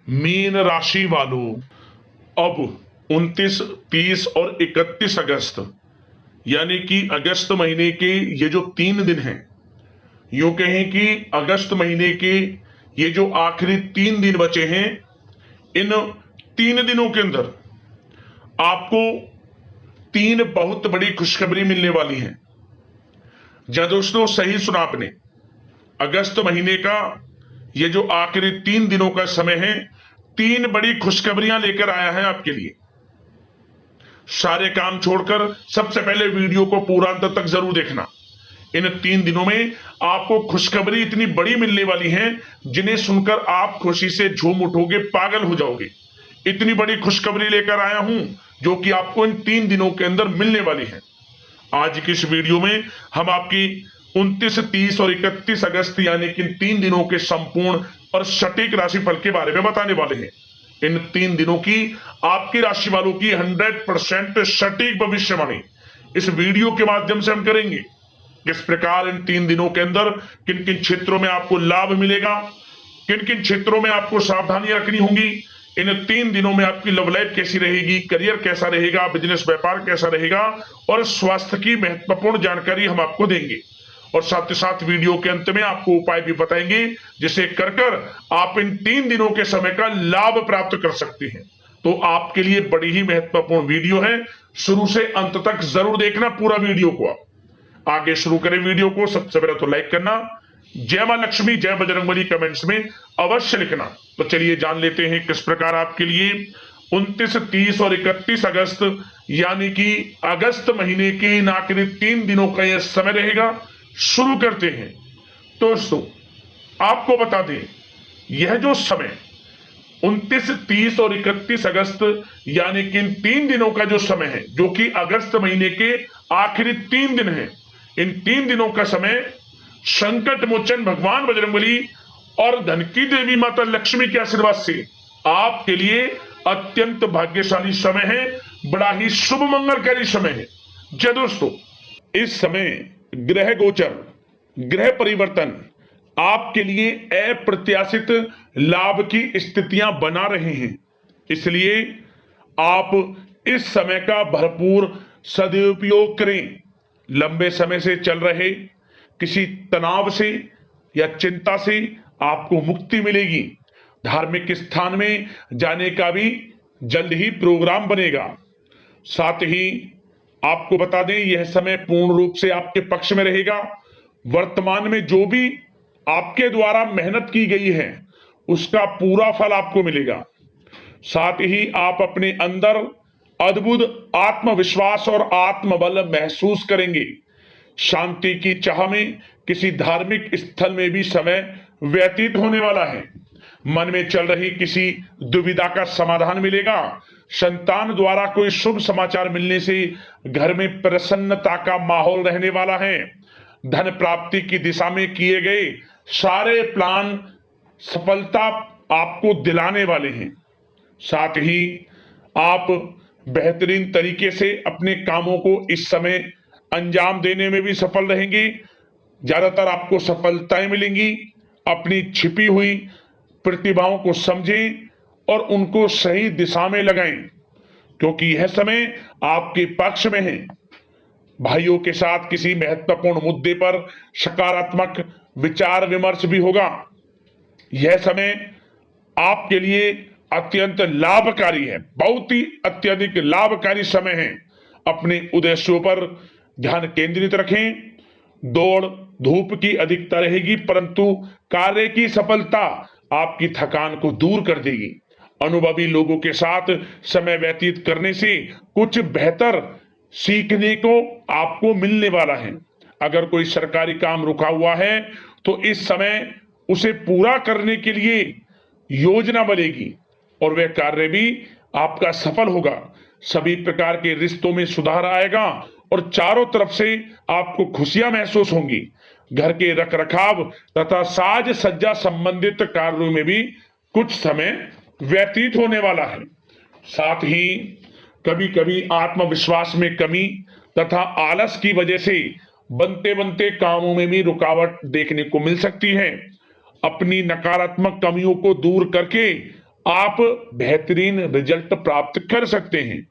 Mean राशि वालों, अब 29, 30 और 31 अगस्त यानी कि अगस्त महीने के ये जो 3 दिन हैं, यूं कहें कि अगस्त महीने के ये जो आखिरी 3 दिन बचे हैं, इन 3 दिनों के अंदर आपको 3 बहुत बड़ी खुशखबरी मिलने वाली है। जी दोस्तों, सही सुना आपने। अगस्त महीने का ये जो आखिरी 3 दिनों का समय है, 3 बड़ी खुशखबरियां लेकर आया है आपके लिए। सारे काम छोड़कर सबसे पहले वीडियो को पूरा अंत तक जरूर देखना। इन 3 दिनों में आपको खुशखबरी इतनी बड़ी मिलने वाली है, जिन्हें सुनकर आप खुशी से झूम उठोगे, पागल हो जाओगे। इतनी बड़ी खुशखबरी लेकर आया हूं जो कि आपको इन 3 दिनों के अंदर मिलने वाली है। आज की इस वीडियो में हम आपकी 29, 30 और 31 अगस्त यानी कि इन 3 दिनों के संपूर्ण और सटीक राशिफल के बारे में बताने वाले हैं। इन 3 दिनों की आपकी राशि वालों की 100% सटीक भविष्यवाणी इस वीडियो के माध्यम से हम करेंगे। किस प्रकार इन 3 दिनों के अंदर किन किन क्षेत्रों में आपको लाभ मिलेगा, किन किन क्षेत्रों में आपको सावधानियां रखनी होंगी, इन 3 दिनों में आपकी लव लाइफ कैसी रहेगी, करियर कैसा रहेगा, बिजनेस व्यापार कैसा रहेगा और स्वास्थ्य की महत्वपूर्ण जानकारी हम आपको देंगे। और साथ ही साथ वीडियो के अंत में आपको उपाय भी बताएंगे जिसे कर कर आप इन 3 दिनों के समय का लाभ प्राप्त कर सकते हैं। तो आपके लिए बड़ी ही महत्वपूर्ण वीडियो है, शुरू से अंत तक जरूर देखना पूरा वीडियो को। आप आगे शुरू करें वीडियो को। सबसे पहले तो लाइक करना, जय मां लक्ष्मी, जय बजरंगबली कमेंट्स में अवश्य लिखना। तो चलिए जान लेते हैं किस प्रकार आपके लिए 29, 30 और 31 अगस्त यानी कि अगस्त महीने के इन आखिरी 3 दिनों का यह समय रहेगा। शुरू करते हैं। दोस्तों, आपको बता दें, यह जो समय 29, 30 और 31 अगस्त यानी कि इन 3 दिनों का जो समय है, जो कि अगस्त महीने के आखिरी 3 दिन है, इन 3 दिनों का समय संकट मोचन भगवान बजरंगबली और धन की देवी माता लक्ष्मी के आशीर्वाद से आपके लिए अत्यंत भाग्यशाली समय है, बड़ा ही शुभ मंगलकारी समय है। जय दोस्तों, इस समय ग्रह गोचर, ग्रह परिवर्तन आपके लिए अप्रत्याशित लाभ की स्थितियां बना रहे हैं, इसलिए आप इस समय का भरपूर सदुपयोग करें। लंबे समय से चल रहे किसी तनाव से या चिंता से आपको मुक्ति मिलेगी। धार्मिक स्थान में जाने का भी जल्द ही प्रोग्राम बनेगा। साथ ही आपको बता दें, यह समय पूर्ण रूप से आपके पक्ष में रहेगा। वर्तमान में जो भी आपके द्वारा मेहनत की गई है उसका पूरा फल आपको मिलेगा। साथ ही आप अपने अंदर अद्भुत आत्मविश्वास और आत्मबल महसूस करेंगे। शांति की चाह में किसी धार्मिक स्थल में भी समय व्यतीत होने वाला है। मन में चल रही किसी दुविधा का समाधान मिलेगा। संतान द्वारा कोई शुभ समाचार मिलने से घर में प्रसन्नता का माहौल रहने वाला है। धन प्राप्ति की दिशा में किए गए सारे प्लान सफलता आपको दिलाने वाले हैं। साथ ही आप बेहतरीन तरीके से अपने कामों को इस समय अंजाम देने में भी सफल रहेंगे। ज्यादातर आपको सफलताएं मिलेंगी। अपनी छिपी हुई प्रतिभाओं को समझें और उनको सही दिशा में लगाएं, क्योंकि यह समय आपके पक्ष में है। भाइयों के साथ किसी महत्वपूर्ण मुद्दे पर सकारात्मक विचार विमर्श भी होगा। यह समय आपके लिए अत्यंत लाभकारी है, बहुत ही अत्यधिक लाभकारी समय है। अपने उद्देश्यों पर ध्यान केंद्रित रखें। दौड़ धूप की अधिकता रहेगी, परंतु कार्य की सफलता आपकी थकान को दूर कर देगी। अनुभवी लोगों के साथ समय व्यतीत करने से कुछ बेहतर सीखने को आपको मिलने वाला है। अगर कोई सरकारी काम रुका हुआ है तो इस समय उसे पूरा करने के लिए योजना बनेगी और वह कार्य भी आपका सफल होगा। सभी प्रकार के रिश्तों में सुधार आएगा और चारों तरफ से आपको खुशियां महसूस होंगी। घर के रखरखाव तथा साज सज्जा संबंधित कार्यों में भी कुछ समय व्यतीत होने वाला है। साथ ही कभी कभी आत्मविश्वास में कमी तथा आलस की वजह से बनते बनते कामों में भी रुकावट देखने को मिल सकती है। अपनी नकारात्मक कमियों को दूर करके आप बेहतरीन रिजल्ट प्राप्त कर सकते हैं।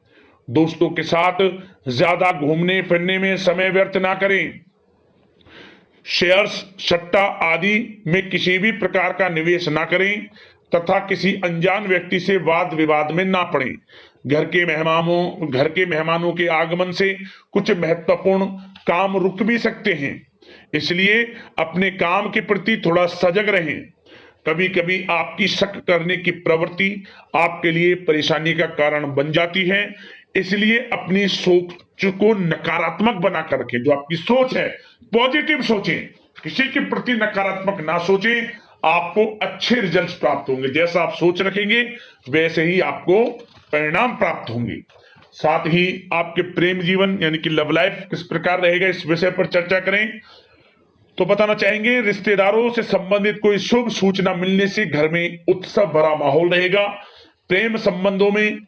दोस्तों के साथ ज्यादा घूमने फिरने में समय व्यर्थ ना करें। शेयर्स, सट्टा आदि में किसी भी प्रकार का निवेश ना करें तथा किसी अनजान व्यक्ति से वाद विवाद में ना पड़ें। घर के मेहमानों के आगमन से कुछ महत्वपूर्ण काम रुक भी सकते हैं, इसलिए अपने काम के प्रति थोड़ा सजग रहें। कभी कभी आपकी शक करने की प्रवृत्ति आपके लिए परेशानी का कारण बन जाती है, इसलिए अपनी सोच को नकारात्मक बनाकर रखें। जो आपकी सोच है पॉजिटिव सोचें, किसी के प्रति नकारात्मक ना सोचें। आपको अच्छे रिजल्ट्स प्राप्त होंगे। जैसा आप सोच रखेंगे वैसे ही आपको परिणाम प्राप्त होंगे। साथ ही आपके प्रेम जीवन यानी कि लव लाइफ किस प्रकार रहेगा, इस विषय पर चर्चा करें तो बताना चाहेंगे, रिश्तेदारों से संबंधित कोई शुभ सूचना मिलने से घर में उत्सव भरा माहौल रहेगा। प्रेम संबंधों में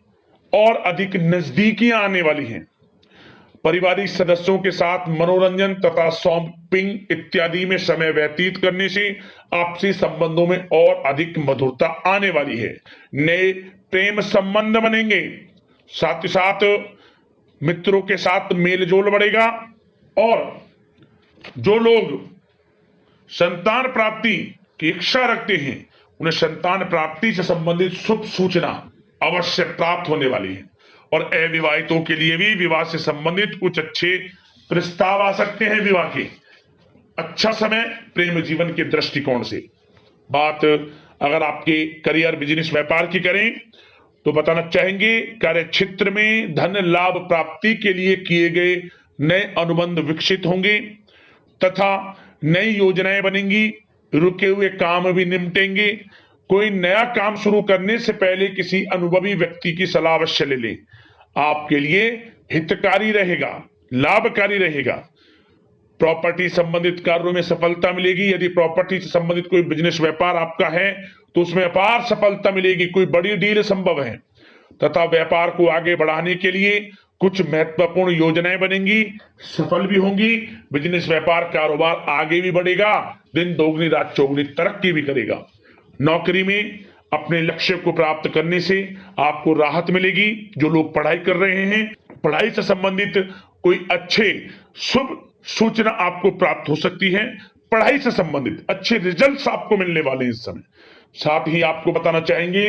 और अधिक नजदीकियां आने वाली हैं। पारिवारिक सदस्यों के साथ मनोरंजन तथा शॉपिंग इत्यादि में समय व्यतीत करने से आपसी संबंधों में और अधिक मधुरता आने वाली है। नए प्रेम संबंध बनेंगे। साथ ही साथ मित्रों के साथ मेलजोल बढ़ेगा। और जो लोग संतान प्राप्ति की इच्छा रखते हैं उन्हें संतान प्राप्ति से संबंधित शुभ सूचना अवश्य प्राप्त होने वाली है। और अविवाहितों के लिए भी विवाह से संबंधित कुछ अच्छे प्रस्ताव आ सकते हैं। विवाह के अच्छा समय प्रेम जीवन के दृष्टिकोण से। बात अगर आपके करियर, बिजनेस, व्यापार की करें तो बताना चाहेंगे, कार्य क्षेत्र में धन लाभ प्राप्ति के लिए किए गए नए अनुबंध विकसित होंगे तथा नई योजनाएं बनेंगी। रुके हुए काम भी निपटेंगे। कोई नया काम शुरू करने से पहले किसी अनुभवी व्यक्ति की सलाह अवश्य ले लें। आपके लिए हितकारी रहेगा, लाभकारी रहेगा। प्रॉपर्टी संबंधित कार्यों में सफलता मिलेगी। यदि प्रॉपर्टी से संबंधित कोई बिजनेस, व्यापार आपका है तो उसमें अपार सफलता मिलेगी। कोई बड़ी डील संभव है तथा व्यापार को आगे बढ़ाने के लिए कुछ महत्वपूर्ण योजनाएं बनेंगी, सफल भी होंगी। बिजनेस, व्यापार, कारोबार आगे भी बढ़ेगा। दिन दोगुनी रात चौगुनी तरक्की भी करेगा। नौकरी में अपने लक्ष्य को प्राप्त करने से आपको राहत मिलेगी। जो लोग पढ़ाई कर रहे हैं, पढ़ाई से संबंधित कोई अच्छे शुभ सूचना आपको प्राप्त हो सकती है। पढ़ाई से संबंधित अच्छे रिजल्ट्स आपको मिलने वाले हैं इस समय। साथ ही आपको बताना चाहेंगे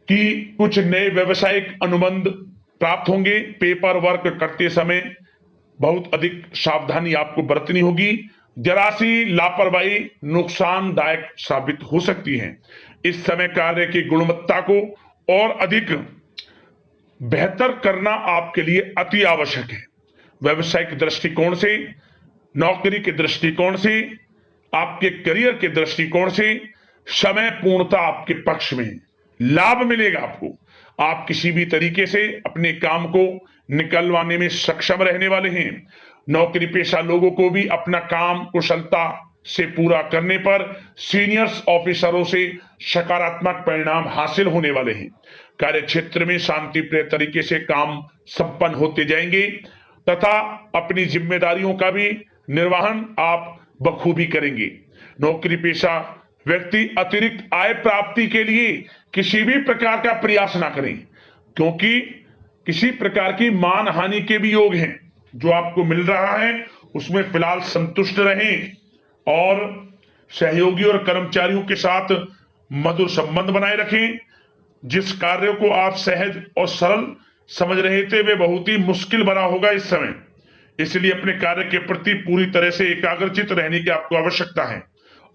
कि कुछ नए व्यवसायिक अनुबंध प्राप्त होंगे। पेपर वर्क करते समय बहुत अधिक सावधानी आपको बरतनी होगी। जरा सी लापरवाही नुकसानदायक साबित हो सकती है। इस समय कार्य की गुणवत्ता को और अधिक बेहतर करना आपके लिए अति आवश्यक है। व्यवसायिक दृष्टिकोण से, नौकरी के दृष्टिकोण से, आपके करियर के दृष्टिकोण से समय पूर्णता आपके पक्ष में है। लाभ मिलेगा आपको। आप किसी भी तरीके से अपने काम को निकलवाने में सक्षम रहने वाले हैं। नौकरी पेशा लोगों को भी अपना काम कुशलता से पूरा करने पर सीनियर्स ऑफिसरों से सकारात्मक परिणाम हासिल होने वाले हैं। कार्य क्षेत्र में शांतिप्रिय तरीके से काम संपन्न होते जाएंगे तथा अपनी जिम्मेदारियों का भी निर्वहन आप बखूबी करेंगे। नौकरी पेशा व्यक्ति अतिरिक्त आय प्राप्ति के लिए किसी भी प्रकार का प्रयास ना करें, क्योंकि किसी प्रकार की मान हानि के भी योग हैं। जो आपको मिल रहा है उसमें फिलहाल संतुष्ट रहें और सहयोगी और कर्मचारियों के साथ मधुर संबंध बनाए रखें। जिस कार्य को आप सहज और सरल समझ रहे थे वे बहुत ही मुश्किल बना होगा इस समय, इसलिए अपने कार्य के प्रति पूरी तरह से एकाग्रचित रहने की आपको आवश्यकता है।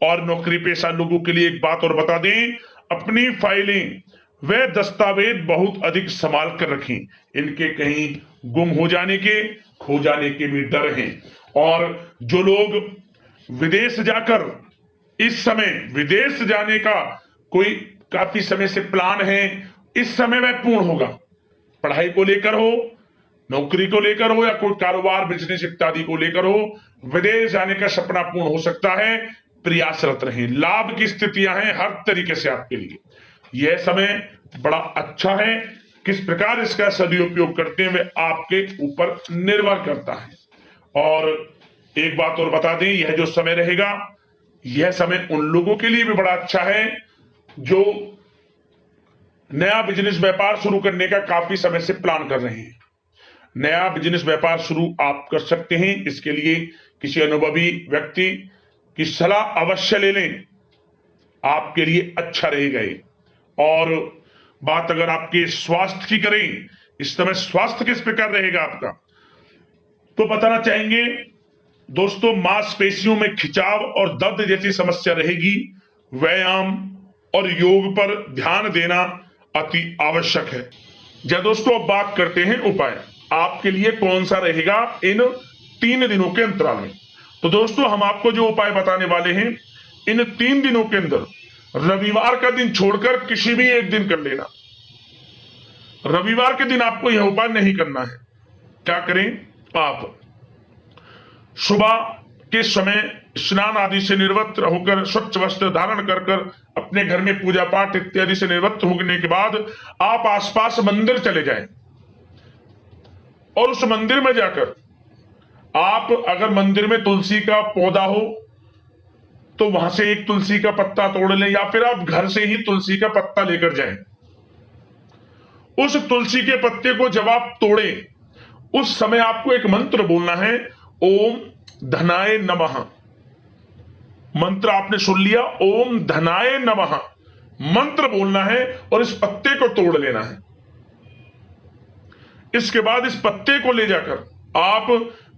और नौकरी पेशा लोगों के लिए एक बात और बता दें, अपनी फाइलें वे दस्तावेज बहुत अधिक संभाल कर रखें। इनके कहीं गुम हो जाने के, खो जाने के भी डर हैं। और जो लोग विदेश जाकर इस समय विदेश जाने का कोई काफी समय से प्लान है, इस समय वह पूर्ण होगा। पढ़ाई को लेकर हो, नौकरी को लेकर हो या कोई कारोबार, बिजनेस इत्यादि को लेकर हो, विदेश जाने का सपना पूर्ण हो सकता है। प्रयासरत रहें। लाभ की स्थितियां हैं हर तरीके से आपके लिए। यह समय बड़ा अच्छा है। किस प्रकार इसका सदुपयोग करते हैं वे आपके ऊपर निर्भर करता है। और एक बात और बता दें, यह जो समय रहेगा, यह समय उन लोगों के लिए भी बड़ा अच्छा है जो नया बिजनेस व्यापार शुरू करने का काफी समय से प्लान कर रहे हैं, नया बिजनेस व्यापार शुरू आप कर सकते हैं। इसके लिए किसी अनुभवी व्यक्ति की सलाह अवश्य ले लें, आपके लिए अच्छा रहेगा ये। और बात अगर आपके स्वास्थ्य की करें, इस समय स्वास्थ्य किस प्रकार रहेगा आपका, तो बताना चाहेंगे दोस्तों, मांसपेशियों में खिंचाव और दर्द जैसी समस्या रहेगी। व्यायाम और योग पर ध्यान देना अति आवश्यक है। जब दोस्तों अब बात करते हैं उपाय, आपके लिए कौन सा रहेगा इन 3 दिनों के अंतराल में। तो दोस्तों हम आपको जो उपाय बताने वाले हैं, इन 3 दिनों के अंदर रविवार का दिन छोड़कर किसी भी एक दिन कर लेना। रविवार के दिन आपको यह उपाय नहीं करना है। क्या करें, आप सुबह के समय स्नान आदि से निवृत्त होकर स्वच्छ वस्त्र धारण कर अपने घर में पूजा पाठ इत्यादि से निवृत्त होने के बाद आप आसपास मंदिर चले जाएं और उस मंदिर में जाकर आप, अगर मंदिर में तुलसी का पौधा हो तो वहां से एक तुलसी का पत्ता तोड़ लें, या फिर आप घर से ही तुलसी का पत्ता लेकर जाएं। उस तुलसी के पत्ते को जब आप तोड़ें, उस समय आपको एक मंत्र बोलना है, ओम धनाय नमः। मंत्र आपने सुन लिया, ओम धनाय नमः मंत्र बोलना है और इस पत्ते को तोड़ लेना है। इसके बाद इस पत्ते को ले जाकर आप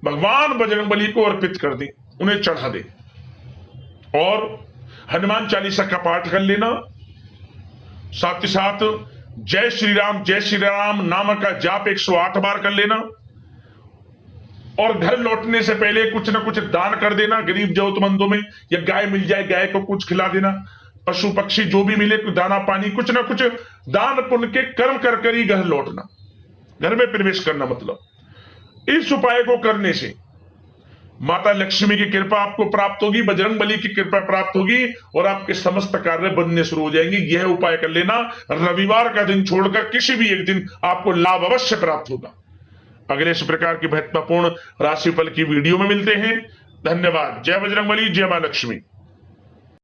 भगवान बजरंगबली को अर्पित कर दें, उन्हें चढ़ा दें और हनुमान चालीसा का पाठ कर लेना। साथ ही साथ जय श्री राम नाम का जाप 108 बार कर लेना और घर लौटने से पहले कुछ ना कुछ दान कर देना गरीब जरूरतमंदों में, या गाय मिल जाए गाय को कुछ खिला देना, पशु पक्षी जो भी मिले दाना पानी, कुछ ना कुछ दान पुण्य के कर्म कर ही घर लौटना, घर में प्रवेश करना। मतलब इस उपाय को करने से माता लक्ष्मी की कृपा आपको प्राप्त होगी, बजरंगबली की कृपा प्राप्त होगी और आपके समस्त कार्य बनने शुरू हो जाएंगे। यह उपाय कर लेना, रविवार का दिन छोड़कर किसी भी एक दिन आपको लाभ अवश्य प्राप्त होगा। अगले इस प्रकार की महत्वपूर्ण राशिफल की वीडियो में मिलते हैं। धन्यवाद। जय बजरंगबली, जय मां लक्ष्मी।